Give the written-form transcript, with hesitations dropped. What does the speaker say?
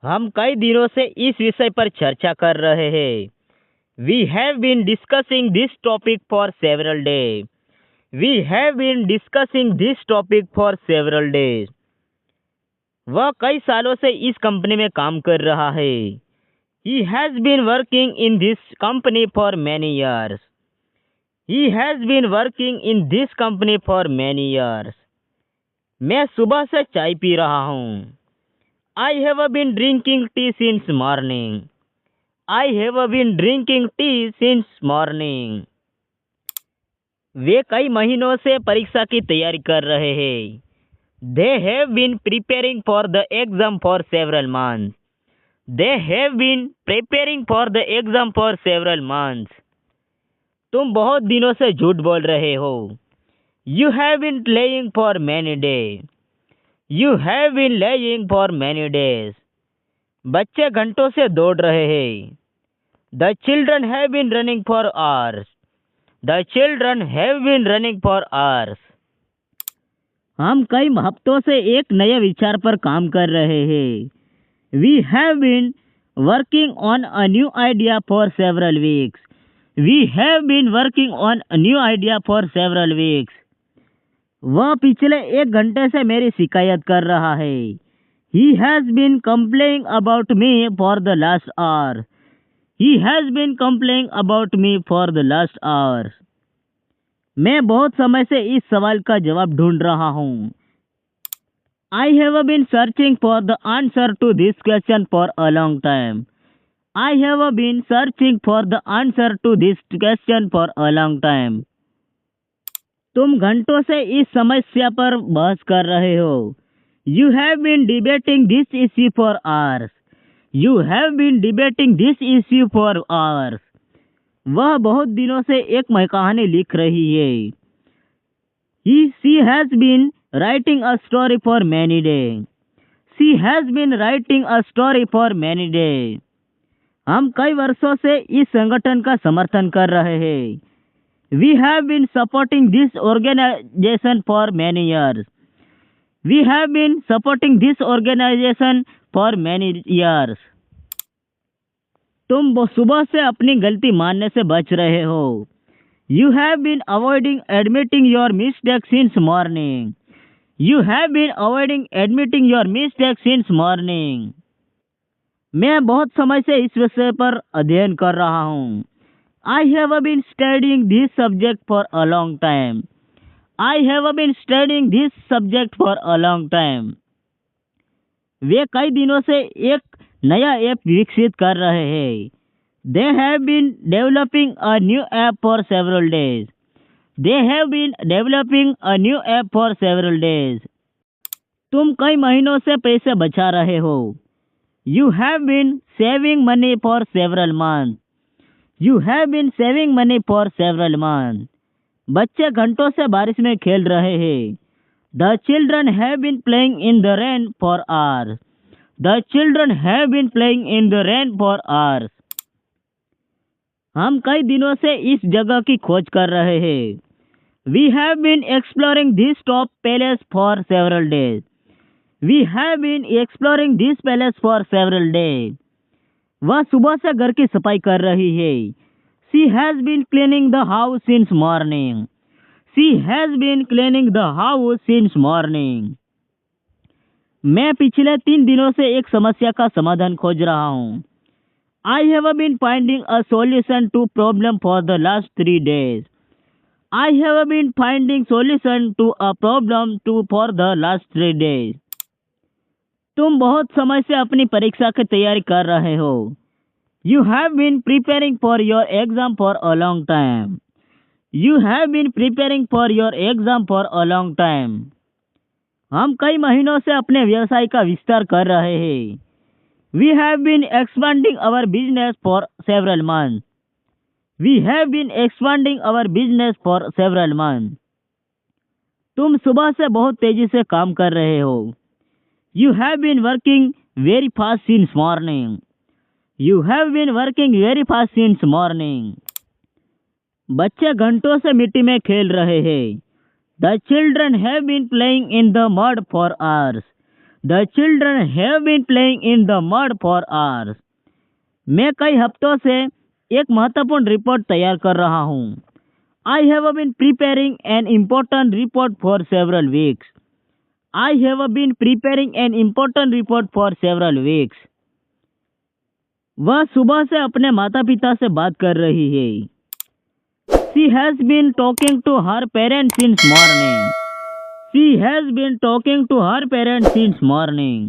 हम कई दिनों से इस विषय पर चर्चा कर रहे हैं। We have been discussing this topic for several day. We have been discussing this topic for several days. वह कई सालों से इस कंपनी में काम कर रहा है। He has been working in this company for many years. He has been working in this company for many years. मैं सुबह से चाय पी रहा हूँ। I have been drinking tea since morning. I have been drinking tea since morning. वे कई महीनों से परीक्षा की तैयारी कर रहे हैं। They have been preparing for the exam for several months. They have been preparing for the exam for several months. तुम बहुत दिनों से झूठ बोल रहे हो। You have been lying for many days. You have been lying for many days. बच्चे घंटों से दौड़ रहे हैं। The children have been running for hours. The children have been running for hours. हम कई हफ्तों से एक नए विचार पर काम कर रहे हैं। We have been working on a new idea for several weeks. We have been working on a new idea for several weeks. वह पिछले 1 घंटे से मेरी शिकायत कर रहा है। He has been complaining about me for the last hour. He has been complaining about me for the last hour. मैं बहुत समय से इस सवाल का जवाब ढूंढ रहा हूँ। I have been searching for the answer to this question for a long time. I have been searching for the answer to this question for a long time. तुम घंटों से इस समस्या पर बहस कर रहे हो। You have been debating this issue for hours. You have been debating this issue for hours. वह बहुत दिनों से एक कहानी लिख रही है। She has been writing a story for many days. She has been writing a story for many days. हम कई वर्षों से इस संगठन का समर्थन कर रहे हैं। We have been supporting this organization for many years. We have been supporting this organization for many years. तुम सुबह से अपनी गलती मानने से बच रहे हो। You have been avoiding admitting your mistakes since morning. You have been avoiding admitting your mistakes since morning. मैं बहुत समय से इस विषय पर अध्ययन कर रहा हूँ। I have been studying this subject for a long time. I have been studying this subject for a long time. वे कई दिनों से एक नया ऐप विकसित कर रहे हैं। They have been developing a new app for several days. They have been developing a new app for several days. तुम कई महीनों से पैसे बचा रहे हो। You have been saving money for several months. You have been saving money for several months. बच्चे घंटों से बारिश में खेल रहे हैं। The children have been playing in the rain for hours. The children have been playing in the rain for hours. हम कई दिनों से इस जगह की खोज कर रहे हैं। We have been exploring this top palace for several days. We have been exploring this palace for several days. वह सुबह से घर की सफाई कर रही है। She has been cleaning the house since morning. She has been cleaning the house since morning. मैं पिछले 3 दिनों से एक समस्या का समाधान खोज रहा हूँ। I have been finding a solution to problem for the last 3 days. I have been finding solution to a problem for the last 3 days. तुम बहुत समय से अपनी परीक्षा की तैयारी कर रहे हो। You have been preparing for your exam for a long time. You have been preparing for your exam for a long time. हम कई महीनों से अपने व्यवसाय का विस्तार कर रहे हैं। We have been expanding our business for several months. We have been expanding our business for several months. तुम सुबह से बहुत तेजी से काम कर रहे हो। You have been working very fast since morning. You have been working very fast since morning. बच्चे घंटों से मिट्टी में खेल रहे हैं। The children have been playing in the mud for hours. The children have been playing in the mud for hours. मैं कई हफ्तों से एक महत्वपूर्ण रिपोर्ट तैयार कर रहा हूँ। I have been preparing an important report for several weeks. I have been preparing an important report for several weeks. वह सुबह से अपने माता पिता से बात कर रही है। She has been talking to her parents since morning. She has been talking to her parents since morning.